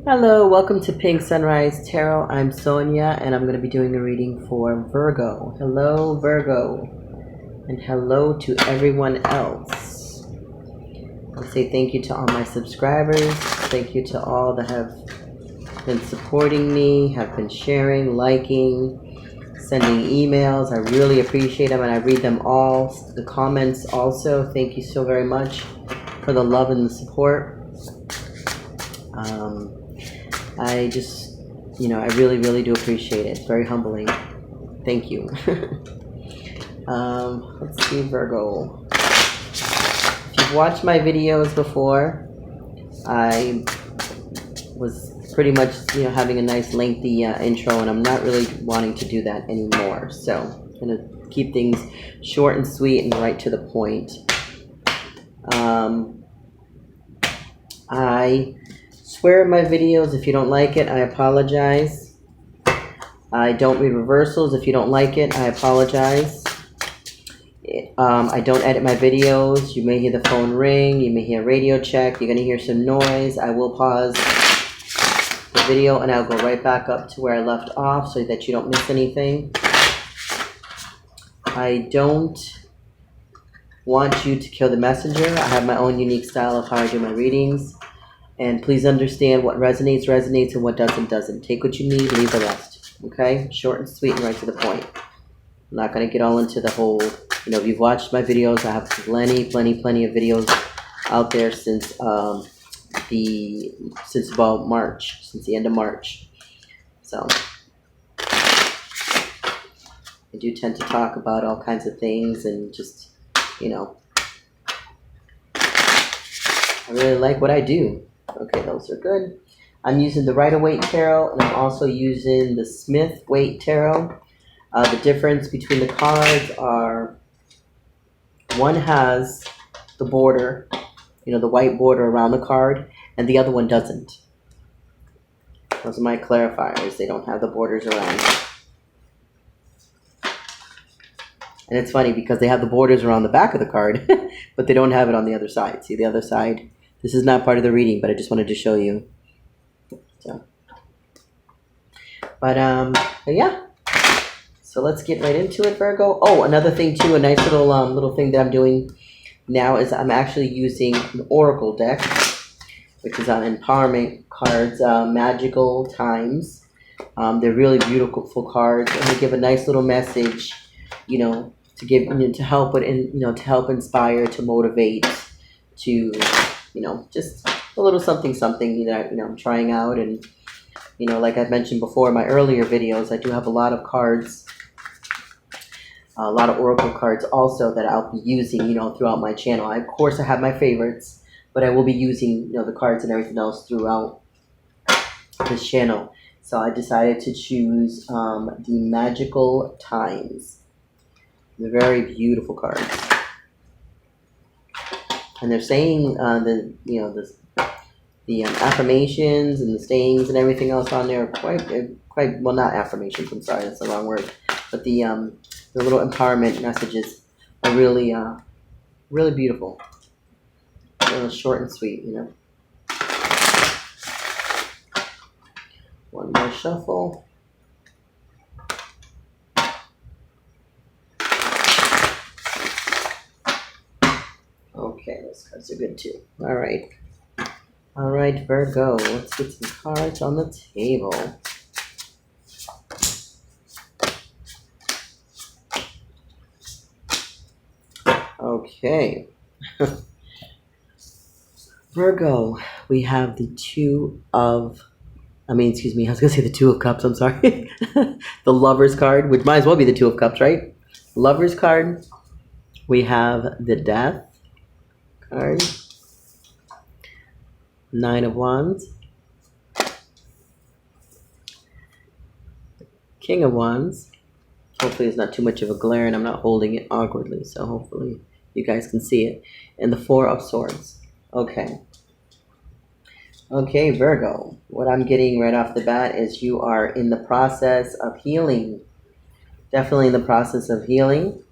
Hello, welcome to Pink Sunrise Tarot. I'm Sonia and I'm going to be doing a reading for Virgo. Hello, Virgo, and hello to everyone else. I say thank you to all my subscribers. Thank you to all that have been supporting me, have been sharing, liking, sending emails. I really appreciate them and I read them all. The comments also. Thank you so very much for the love and the support. I just, I really, really do appreciate it. It's very humbling. Thank you. Let's see, Virgo. If you've watched my videos before, I was pretty much, having a nice lengthy intro, and I'm not really wanting to do that anymore. So I'm going to keep things short and sweet and right to the point. I swear in my videos. If you don't like it, I apologize. I don't read reversals. If you don't like it, I apologize. I don't edit my videos. You may hear the phone ring. You may hear a radio check. You're going to hear some noise. I will pause the video and I'll go right back up to where I left off so that you don't miss anything. I don't want you to kill the messenger. I have my own unique style of how I do my readings. And please understand what resonates, and what doesn't. Take what you need, leave the rest. Okay? Short and sweet and right to the point. I'm not going to get all into the whole, if you've watched my videos, I have plenty of videos out there since about March, since the end of March. So, I do tend to talk about all kinds of things and just, I really like what I do. Okay, those are good. I'm using the Rider-Waite Tarot, and I'm also using the Smith-Waite Tarot. The difference between the cards are one has the border, the white border around the card, and the other one doesn't. Those are my clarifiers. They don't have the borders around. And it's funny because they have the borders around the back of the card, but they don't have it on the other side. See the other side? This is not part of the reading, but I just wanted to show you. So, but yeah. So let's get right into it, Virgo. Oh, another thing too, a nice little thing that I'm doing now is I'm actually using an Oracle deck, which is on empowerment cards, magical times. They're really beautiful cards, and they give a nice little message, to give, to help it, to help inspire, to motivate, to just a little something that, I'm trying out. And, like I've mentioned before in my earlier videos, I do have a lot of cards, a lot of Oracle cards also that I'll be using, throughout my channel. Of course, I have my favorites, but I will be using, the cards and everything else throughout this channel. So I decided to choose the Magical Times. They're very beautiful cards. And they're saying the affirmations and the sayings and everything else on there are quite well, not affirmations, I'm sorry, that's the wrong word, but the little empowerment messages are really really beautiful. A little short and sweet, One more shuffle. Okay, those cards are good too. All right, Virgo. Let's get some cards on the table. Okay. Virgo, we have the I was going to say the Two of Cups, I'm sorry. The Lover's card, which might as well be the Two of Cups, right? Lover's card. We have the Death card. Nine of Wands. King of Wands. Hopefully it's not too much of a glare and I'm not holding it awkwardly, so hopefully you guys can see it. And the Four of Swords. Okay. Okay, Virgo. What I'm getting right off the bat is you are in the process of healing. Definitely in the process of healing.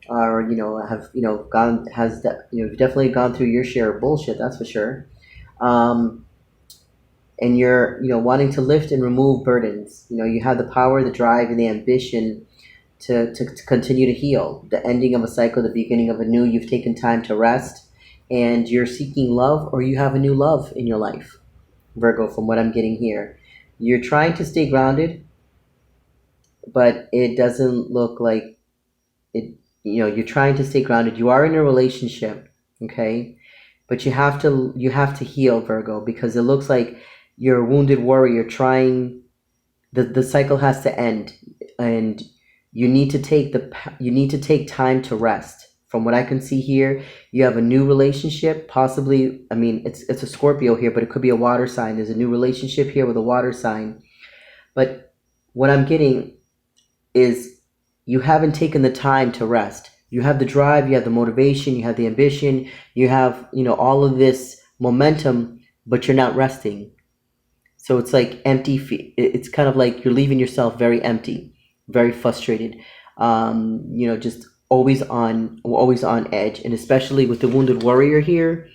Or, have, you've definitely gone through your share of bullshit, that's for sure. and you're, wanting to lift and remove burdens. You have the power, the drive, and the ambition to continue to heal. The ending of a cycle, the beginning of a new. You've taken time to rest, and you're seeking love, or you have a new love in your life, Virgo, from what I'm getting here. You're trying to stay grounded, but it doesn't look like it. You're trying to stay grounded. You are in a relationship, okay? But you have to heal, Virgo, because it looks like you're a wounded warrior trying. The cycle has to end, and you need to take time to rest. From what I can see here, you have a new relationship, possibly. I mean, it's a Scorpio here, but it could be a water sign. There's a new relationship here with a water sign. But what I'm getting is you haven't taken the time to rest. You have the drive, you have the motivation, you have the ambition, you have, all of this momentum, but you're not resting. So it's like empty. It's kind of like you're leaving yourself very empty, very frustrated. Just always on edge. And especially with the wounded warrior here,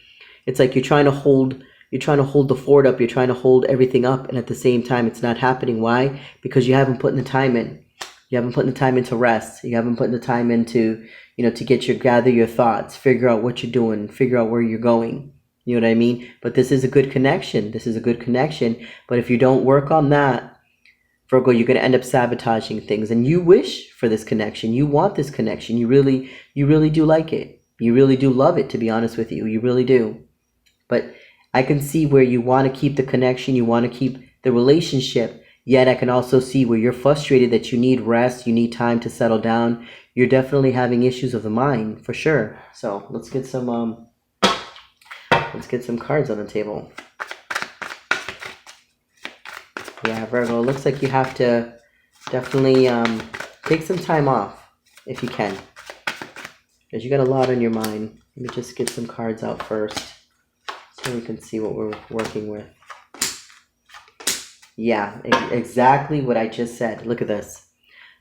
it's like you're trying to hold the fort up, you're trying to hold everything up, and at the same time it's not happening. Why? Because you haven't put in the time in. You haven't put in the time into rest. You haven't put in the time into, to gather your thoughts, figure out what you're doing, figure out where you're going. You know what I mean? But this is a good connection. But if you don't work on that, Virgo, you're going to end up sabotaging things. And you wish for this connection. You want this connection. You really do like it. You really do love it, to be honest with you. You really do. But I can see where you want to keep the connection. You want to keep the relationship. Yet I can also see where you're frustrated, that you need rest. You need time to settle down. You're definitely having issues of the mind, for sure. So let's get some cards on the table. Yeah, Virgo, it looks like you have to definitely take some time off if you can, because you got a lot on your mind. Let me just get some cards out first so we can see what we're working with. Yeah, exactly what I just said. Look at this.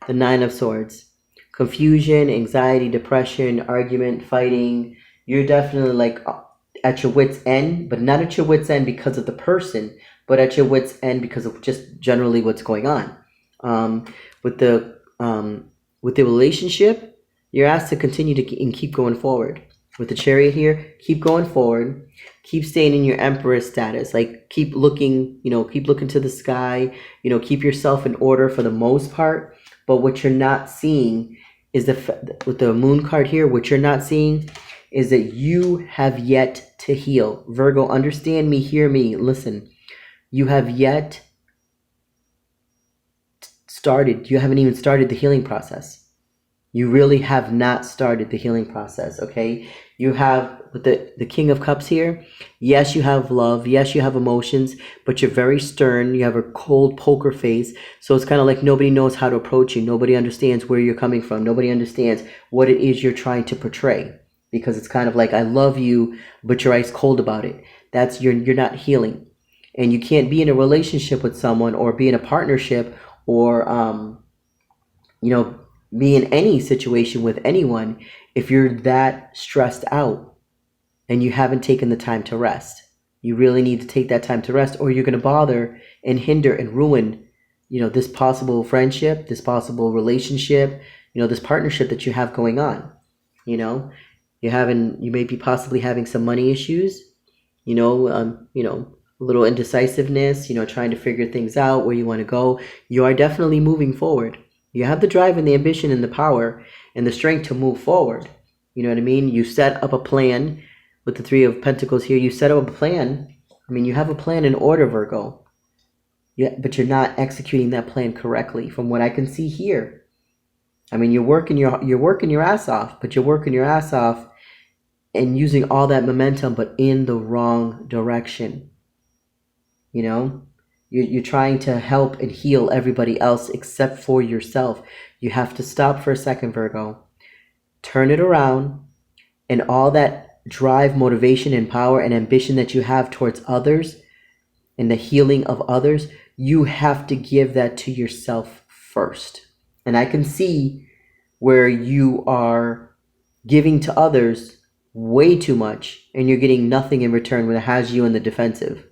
The Nine of Swords. Confusion, anxiety, depression, argument, fighting. You're definitely like at your wit's end, but not at your wit's end because of the person, but at your wit's end because of just generally what's going on. With the relationship, you're asked to continue and keep going forward. With the Chariot here, keep going forward. Keep staying in your Empress status. Like keep looking to the sky. Keep yourself in order for the most part. But what you're not seeing is with the Moon card here, what you're not seeing is that you have yet to heal. Virgo, understand me, hear me, listen. You have yet started. You haven't even started the healing process. You really have not started the healing process, okay? You have, with the King of Cups here, yes, you have love, yes, you have emotions, but you're very stern. You have a cold poker face, so it's kind of like nobody knows how to approach you. Nobody understands where you're coming from. Nobody understands what it is you're trying to portray, because it's kind of like, I love you, but you're ice cold about it. That's, you're not healing. And you can't be in a relationship with someone, or be in a partnership, or, be in any situation with anyone if you're that stressed out and you haven't taken the time to rest. You really need to take that time to rest, or you're going to bother and hinder and ruin, this possible friendship, this possible relationship, this partnership that you have going on. You may be possibly having some money issues, a little indecisiveness, trying to figure things out, where you want to go. You are definitely moving forward. You have the drive and the ambition and the power and the strength to move forward. You know what I mean? You set up a plan with the Three of Pentacles here. You set up a plan. I mean, you have a plan in order, Virgo. Yeah, but you're not executing that plan correctly from what I can see here. I mean, you're working your ass off, but you're working your ass off and using all that momentum, but in the wrong direction. You're trying to help and heal everybody else except for yourself. You have to stop for a second, Virgo. Turn it around, and all that drive, motivation, and power and ambition that you have towards others and the healing of others, you have to give that to yourself first. And I can see where you are giving to others way too much and you're getting nothing in return when it has you in the defensive.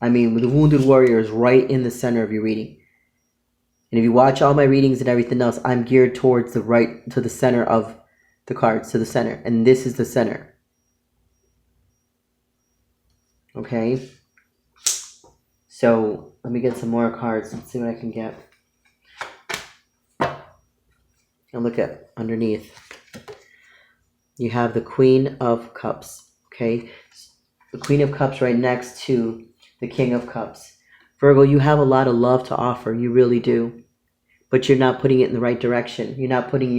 I mean, the Wounded Warrior is right in the center of your reading. And if you watch all my readings and everything else, I'm geared towards the right, to the center of the cards, to the center. And this is the center. Okay? So, let me get some more cards. Let's see what I can get. And look at underneath. You have the Queen of Cups. Okay? The Queen of Cups right next to the King of Cups. Virgo, you have a lot of love to offer. You really do. But you're not putting it in the right direction. You're not putting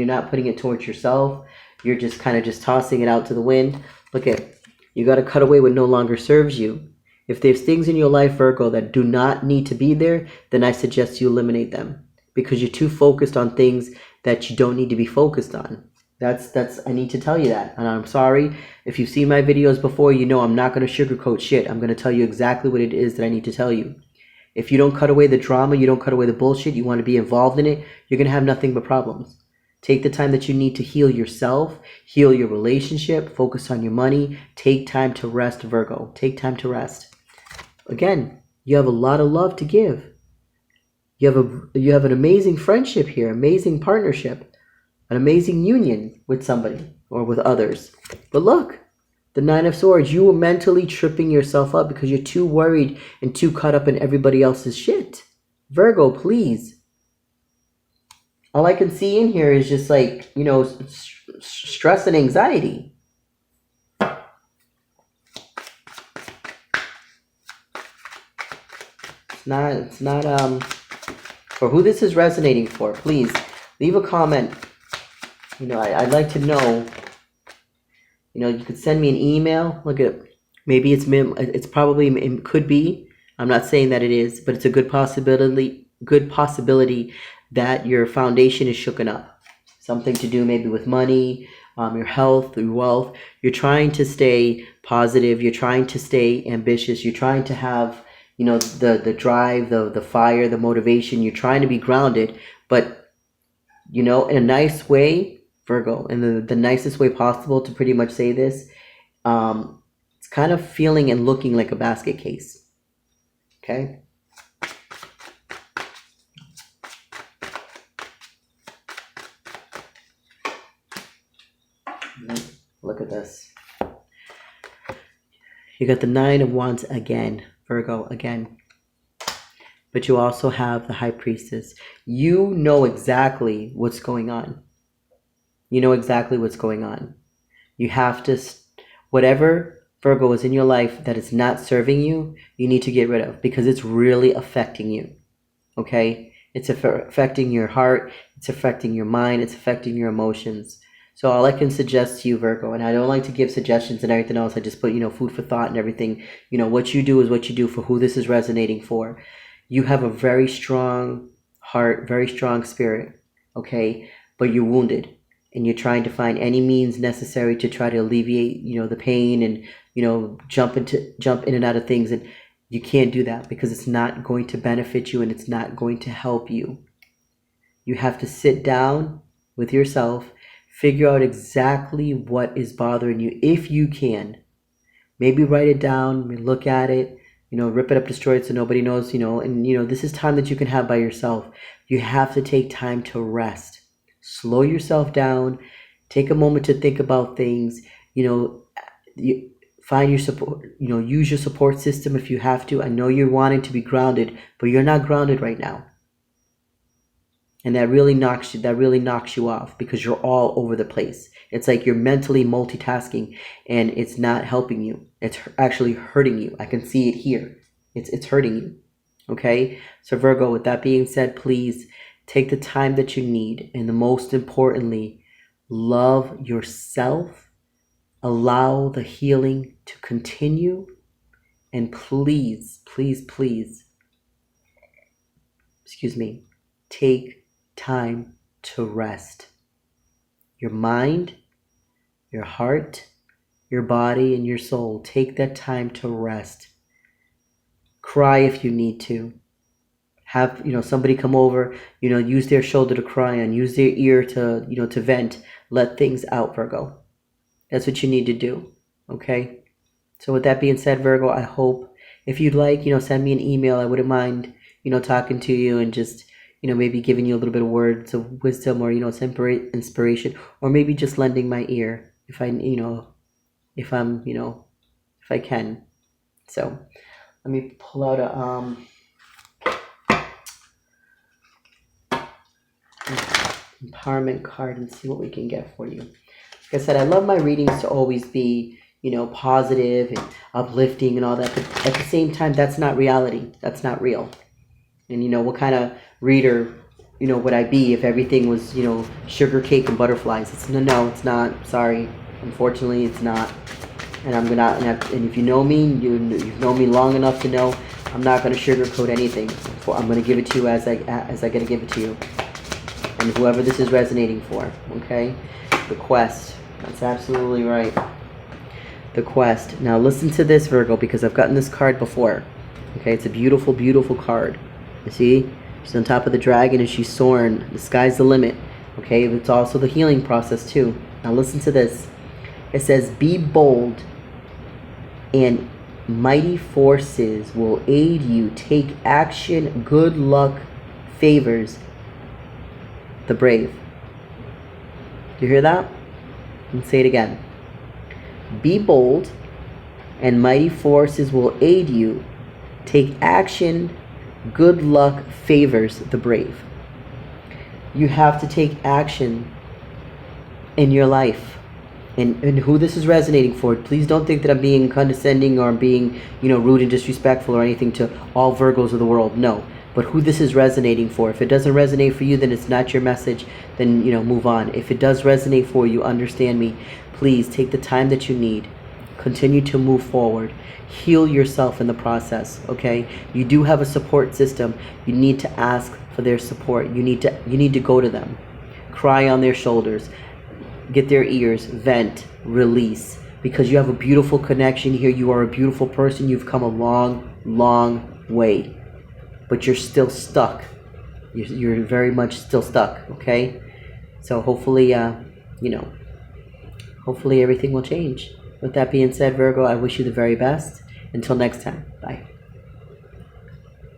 it towards yourself. You're just kind of just tossing it out to the wind. Look at, you got to cut away what no longer serves you. If there's things in your life, Virgo, that do not need to be there, then I suggest you eliminate them. Because you're too focused on things that you don't need to be focused on. I need to tell you that. And I'm sorry. If you've seen my videos before, you know I'm not going to sugarcoat shit. I'm going to tell you exactly what it is that I need to tell you. If you don't cut away the drama, you don't cut away the bullshit, you want to be involved in it, you're going to have nothing but problems. Take the time that you need to heal yourself, heal your relationship, focus on your money. Take time to rest, Virgo. Take time to rest. Again, you have a lot of love to give. You have an amazing friendship here, amazing partnership, an amazing union with somebody or with others. But look, the Nine of Swords, you were mentally tripping yourself up because you're too worried and too caught up in everybody else's shit. Virgo, please. All I can see in here is just like, you know, stress and anxiety. It's not, for who this is resonating for, please leave a comment. You know, I'd like to know. You know, you could send me an email. Look at, maybe it's probably, it could be. I'm not saying that it is, but it's a good possibility that your foundation is shooken up. Something to do maybe with money, your health, your wealth. You're trying to stay positive. You're trying to stay ambitious. You're trying to have, you know, the drive, the fire, the motivation. You're trying to be grounded, but, you know, in a nice way, Virgo, in the nicest way possible to pretty much say this, it's kind of feeling and looking like a basket case. Okay? Look at this. You got the Nine of Wands again, Virgo, again. But you also have the High Priestess. You know exactly what's going on. You know exactly what's going on. You have to, whatever Virgo is in your life that is not serving you, you need to get rid of because it's really affecting you. Okay? It's affecting your heart. It's affecting your mind. It's affecting your emotions. So all I can suggest to you, Virgo, and I don't like to give suggestions and everything else. I just put, you know, food for thought and everything. You know, what you do is what you do for who this is resonating for. You have a very strong heart, very strong spirit. Okay? But you're wounded. And you're trying to find any means necessary to try to alleviate, you know, the pain and, you know, jump in and out of things. And you can't do that because it's not going to benefit you and it's not going to help you. You have to sit down with yourself, figure out exactly what is bothering you if you can. Maybe write it down, look at it, you know, rip it up, destroy it so nobody knows, you know, and, you know, this is time that you can have by yourself. You have to take time to rest. Slow yourself down. Take a moment to think about things. You know, find your support. You know, use your support system if you have to. I know you're wanting to be grounded, but you're not grounded right now, and that really knocks you off because you're all over the place. It's like you're mentally multitasking, and it's not helping you. It's actually hurting you. I can see it here. It's hurting you. Okay, so Virgo. With that being said, please. Take the time that you need, and the most importantly, love yourself. Allow the healing to continue, and please, please, please, take time to rest. Your mind, your heart, your body, and your soul. Take that time to rest. Cry if you need to. Have, you know, somebody come over, you know, use their shoulder to cry on, use their ear to, you know, to vent. Let things out, Virgo. That's what you need to do, okay? So with that being said, Virgo, I hope if you'd like, send me an email. I wouldn't mind, talking to you and just, maybe giving you a little bit of words of wisdom or, some inspiration, or maybe just lending my ear if if I'm, if I can. So let me pull out a empowerment card and see what we can get for you. Like I said, I love my readings to always be, positive and uplifting and all that, but at the same time, that's not reality. That's not real. And what kind of reader, would I be if everything was, sugar cake and butterflies? No, it's not. Sorry. Unfortunately, it's not. And and if you know me, you've known me long enough to know I'm not going to sugarcoat anything. I'm going to give it to you as I got to give it to you. And whoever this is resonating for, okay? The quest. That's absolutely right. The quest. Now listen to this, Virgo, because I've gotten this card before. Okay, it's a beautiful, beautiful card. You see? She's on top of the dragon and she's soaring. The sky's the limit. Okay, it's also the healing process too. Now listen to this. It says, be bold and mighty forces will aid you. Take action. Good luck favors the brave. Do you hear that? And say it again. Be bold and mighty forces will aid you. Take action. Good luck favors the brave. You have to take action in your life. And who this is resonating for, please don't think that I'm being condescending or I'm being, rude and disrespectful or anything to all Virgos of the world. No. But who this is resonating for. If it doesn't resonate for you, then it's not your message. Then, move on. If it does resonate for you, understand me. Please take the time that you need. Continue to move forward. Heal yourself in the process, okay? You do have a support system. You need to ask for their support. You need to go to them. Cry on their shoulders. Get their ears. Vent. Release. Because you have a beautiful connection here. You are a beautiful person. You've come a long, long way. But you're still stuck. You're very much still stuck, okay? So hopefully, hopefully everything will change. With that being said, Virgo, I wish you the very best. Until next time.